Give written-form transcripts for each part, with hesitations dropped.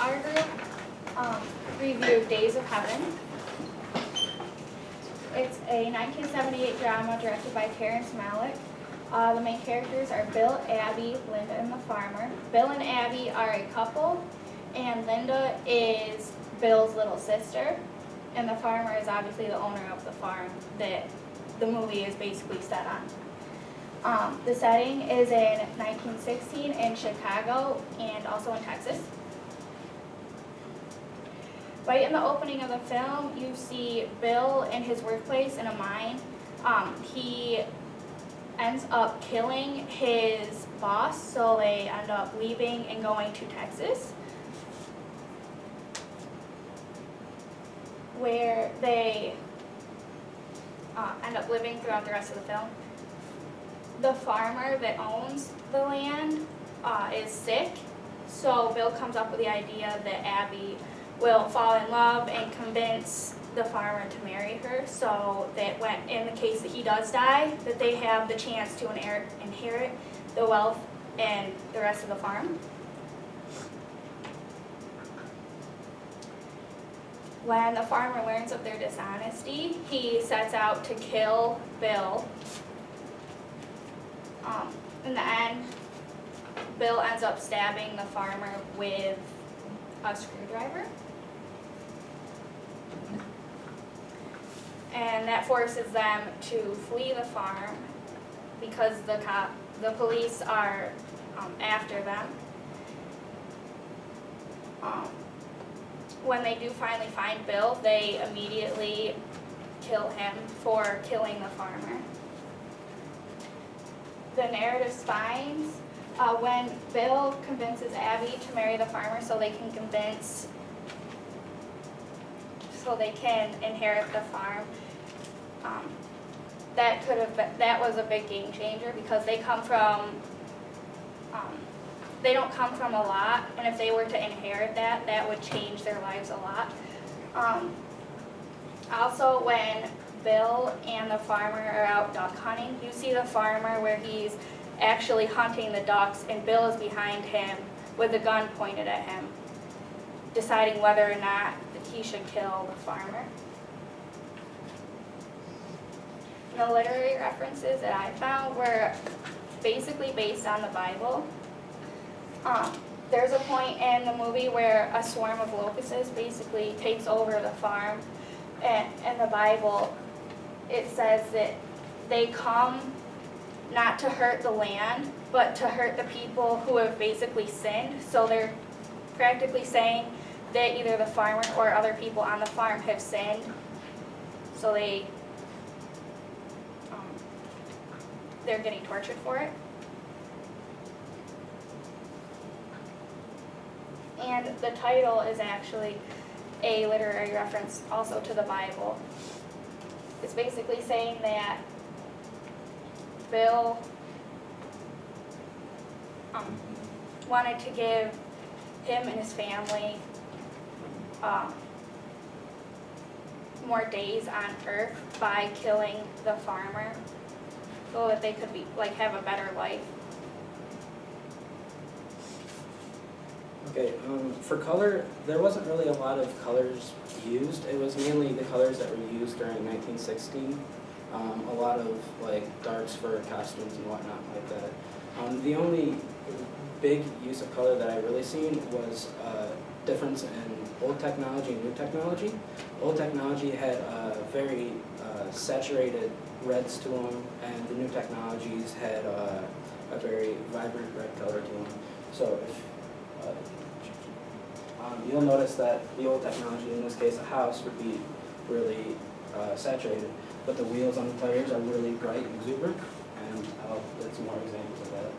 our group reviewed Days of Heaven. It's a 1978 drama directed by Terrence Malick. The main characters are Bill, Abby, Linda, and the farmer. Bill and Abby are a couple, and Linda is Bill's little sister, and the farmer is obviously the owner of the farm that the movie is basically set on. The setting is in 1916 in Chicago and also in Texas. Right in the opening of the film, you see Bill in his workplace in a mine. He ends up killing his boss, so they end up leaving and going to Texas, where they end up living throughout the rest of the film. The farmer that owns the land is sick, so Bill comes up with the idea that Abby will fall in love and convince the farmer to marry her, so that when, in the case that he does die, that they have the chance to inherit the wealth and the rest of the farm. When the farmer learns of their dishonesty, he sets out to kill Bill. In the end, Bill ends up stabbing the farmer with a screwdriver. And that forces them to flee the farm because the police are after them. When they do finally find Bill, they immediately kill him for killing the farmer. The narrative spines, when Bill convinces Abby to marry the farmer so they can inherit the farm, that was a big game changer because they don't come from a lot, and if they were to inherit that would change their lives a lot. Also, when Bill and the farmer are out duck hunting, you see the farmer where he's actually hunting the ducks, and Bill is behind him with a gun pointed at him, deciding whether or not that he should kill the farmer. The literary references that I found were basically based on the Bible. There's a point in the movie where a swarm of locusts basically takes over the farm, and in the Bible it says that they come not to hurt the land, but to hurt the people who have basically sinned. So they're practically saying that either the farmer or other people on the farm have sinned, so they're getting tortured for it. And the title is actually a literary reference also to the Bible. It's basically saying that Bill wanted to give him and his family more days on earth by killing the farmer so that they could have a better life. Okay, for color, there wasn't really a lot of colors used. It was mainly the colors that were used during 1916. A lot of darks for costumes and whatnot like that. The only big use of color that I really seen was difference in old technology and new technology. Old technology had very saturated reds to them, and the new technologies had a very vibrant red color to them. So if you'll notice that the old technology, in this case a house, would be really saturated, but the wheels on the tires are really bright and exuberant, and I'll get some more examples of that.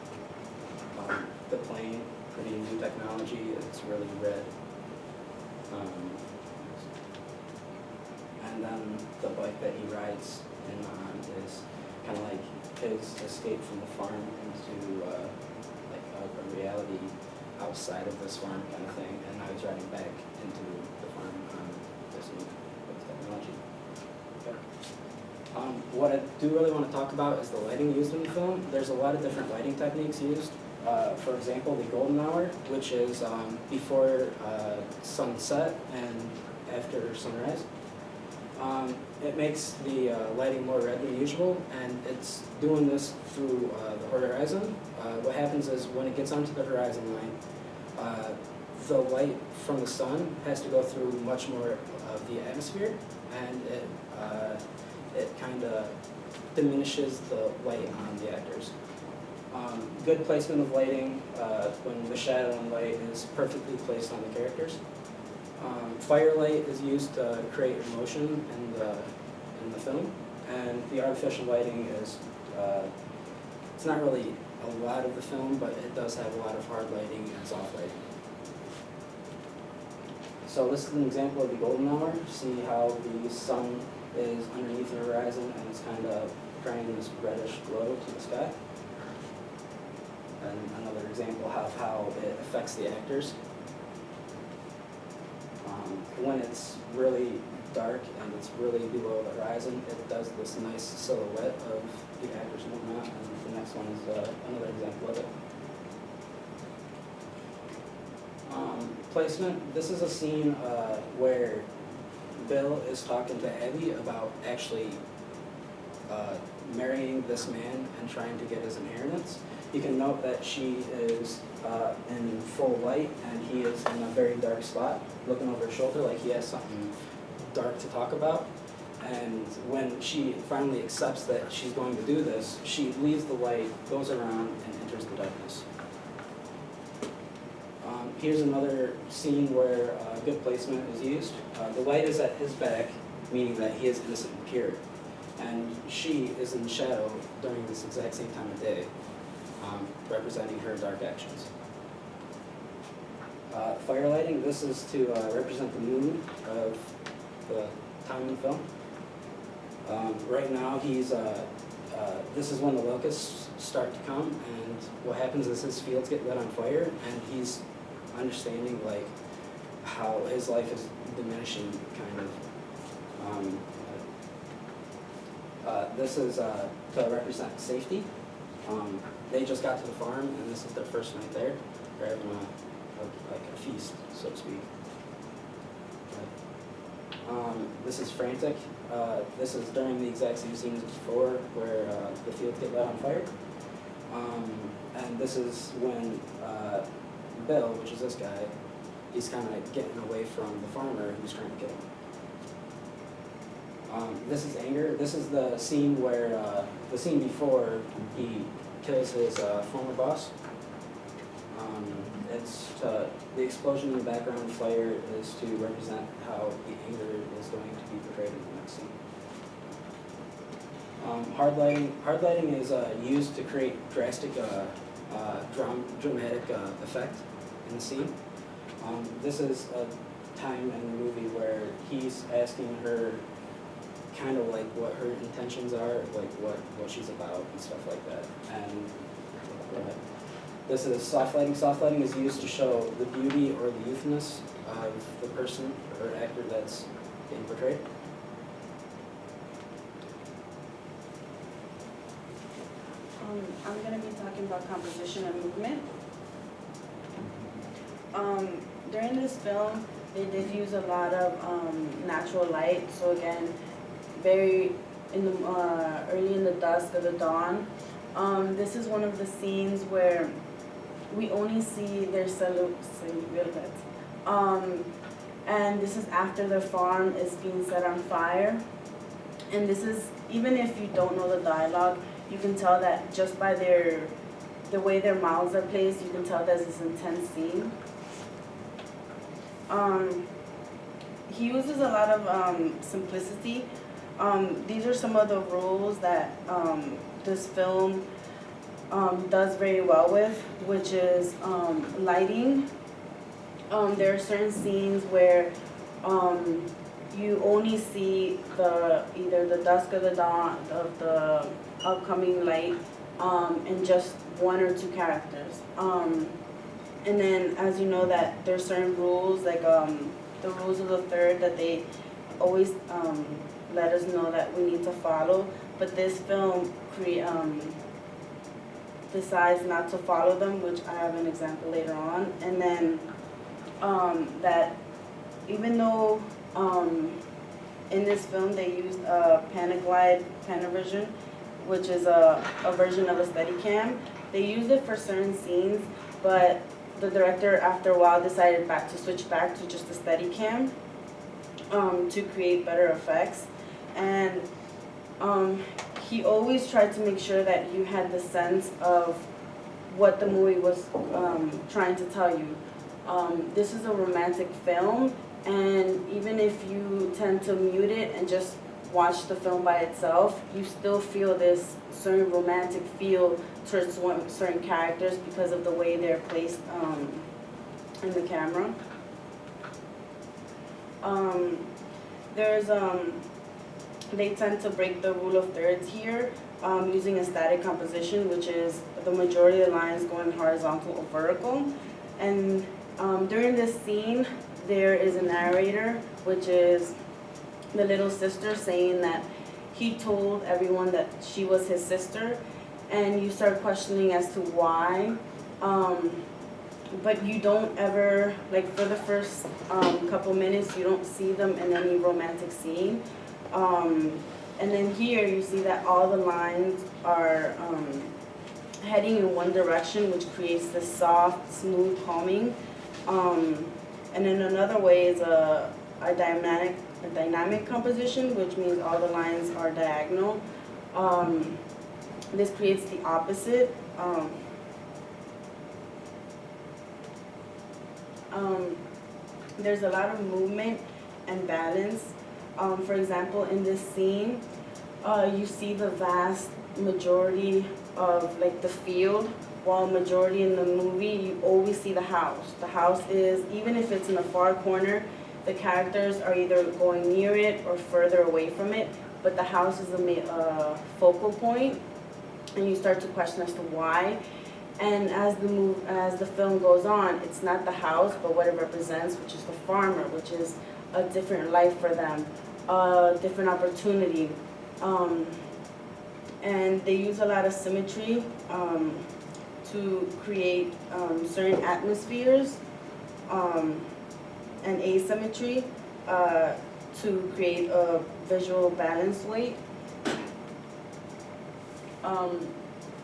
The plane, pretty new technology, it's really red. And then the bike that he rides in on is kind of like his escape from the farm into a reality outside of this farm kind of thing, and now he's riding back into the farm on this new technology. Okay. What I do really want to talk about is the lighting used in the film. There's a lot of different lighting techniques used. for example, the golden hour, which is before sunset and after sunrise. It makes the lighting more red than usual, and it's doing this through the horizon. What happens is when it gets onto the horizon line, the light from the sun has to go through much more of the atmosphere, and it kind of diminishes the light on the actors. Good placement of lighting when the shadow and light is perfectly placed on the characters. Firelight is used to create emotion in the film, and the artificial lighting is, it's not really a lot of the film, but it does have a lot of hard lighting and soft lighting. So this is an example of the golden hour. See how the sun is underneath the horizon and it's kind of bringing this reddish glow to the sky. And another example of how it affects the actors. When it's really dark and it's really below the horizon, it does this nice silhouette of the actors and whatnot, and the next one is another example of it. Placement, this is a scene where Bill is talking to Abby about actually marrying this man and trying to get his inheritance. You can note that she is in full light and he is in a very dark spot, looking over her shoulder like he has something dark to talk about. And when she finally accepts that she's going to do this, she leaves the light, goes around, and enters the darkness. Here's another scene where good placement is used. The light is at his back, meaning that he is innocent and pure. And she is in shadow during this exact same time of day, representing her dark actions. Firelighting, this is to represent the mood of the time in the film. Right now, this is when the locusts start to come, and what happens is his fields get lit on fire, and he's understanding like how his life is diminishing, kind of. This is to represent safety. They just got to the farm, and this is their first night there. They're having like a feast, so to speak. This is frantic. This is during the exact same scenes as before, where the fields get lit on fire. And this is when Bill, which is this guy, he's kind of getting away from the farmer who's trying to kill him. This is anger. This is the scene where, the scene before he kills his former boss. The explosion in the background fire is to represent how the anger is going to be portrayed in the next scene. Hard lighting is used to create drastic, dramatic effect in the scene. This is a time in the movie where he's asking her kind of like what her intentions are, like what she's about and stuff like that. And this is soft lighting. Soft lighting is used to show the beauty or the youthness of the person or actor that's being portrayed. I'm going to be talking about composition and movement. During this film, they did use a lot of natural light. So again, very in the early in the dusk of the dawn. This is one of the scenes where we only see their silhouette. And this is after their farm is being set on fire. And this is, even if you don't know the dialogue, you can tell that just by the way their mouths are placed, you can tell there's this intense scene. He uses a lot of simplicity. These are some of the rules that this film does very well with, which is lighting. There are certain scenes where you only see either the dusk of the dawn of the upcoming light and just one or two characters. And then, as you know, that there's certain rules, like the rules of the third, that they always let us know that we need to follow. But this film, decides not to follow them, which I have an example later on. And then that even though in this film they used a Panavision, which is a version of a Steadicam, they used it for certain scenes, but the director after a while decided to switch back to just a Steadicam to create better effects. And he always tried to make sure that you had the sense of what the movie was trying to tell you. This is a romantic film, and even if you tend to mute it and just watch the film by itself, you still feel this certain romantic feel towards certain characters because of the way they're placed in the camera. They tend to break the rule of thirds here using a static composition, which is the majority of the lines going horizontal or vertical. And during this scene, there is a narrator, which is the little sister, saying that he told everyone that she was his sister, and you start questioning as to why. But you don't ever, like for the first couple minutes, you don't see them in any romantic scene. And then here you see that all the lines are heading in one direction, which creates this soft, smooth calming. And then another way is a dynamic composition, which means all the lines are diagonal. This creates the opposite. There's a lot of movement and balance. For example, in this scene, you see the vast majority of like the field, while majority in the movie, you always see the house. The house is, even if it's in a far corner, the characters are either going near it or further away from it, but the house is a focal point, and you start to question as to why. And as the film goes on, it's not the house, but what it represents, which is the farmer, which is a different life for them, a different opportunity. And they use a lot of symmetry to create certain atmospheres and asymmetry to create a visual balance weight.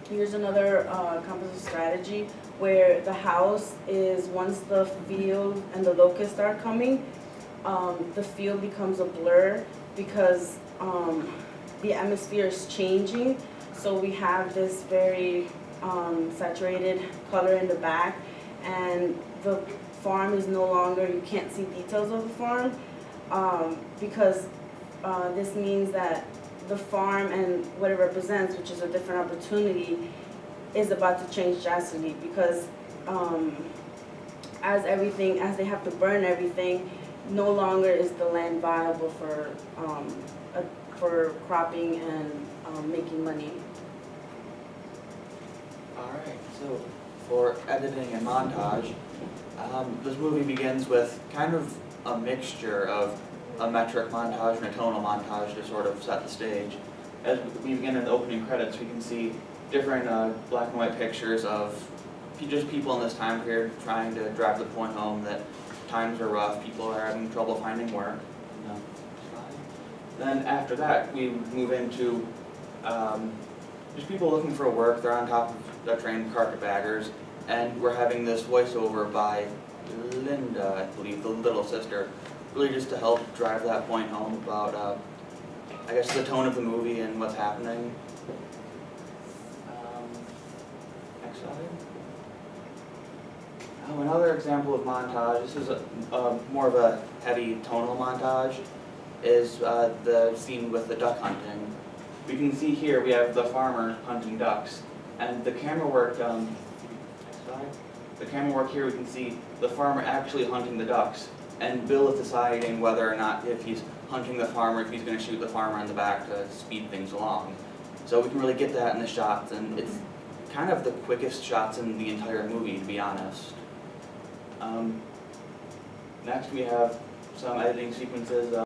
Here's another composite strategy where the house is, once the field and the locusts are coming, the field becomes a blur because the atmosphere is changing. So we have this very saturated color in the back, and the farm is no longer, you can't see details of the farm because this means that the farm and what it represents, which is a different opportunity, is about to change drastically because as they have to burn everything, no longer is the land viable for cropping and making money. Alright, so for editing and montage, this movie begins with kind of a mixture of a metric montage and a tonal montage to sort of set the stage. As we begin in the opening credits, we can see different black and white pictures of just people in this time period trying to drive the point home that times are rough, people are having trouble finding work. Then after that, we move into just people looking for work. They're on top of the train, carpetbaggers, and we're having this voiceover by Linda, I believe, the little sister, really just to help drive that point home about, I guess, the tone of the movie and what's happening. Next slide. Another example of montage, this is more of a heavy tonal montage, is the scene with the duck hunting. We can see here we have the farmer hunting ducks, and the camera work, next slide. The camera work here, we can see the farmer actually hunting the ducks, and Bill is deciding whether or not if he's hunting the farmer, if he's going to shoot the farmer in the back to speed things along. So we can really get that in the shots, and it's kind of the quickest shots in the entire movie, to be honest. Next we have some editing sequences.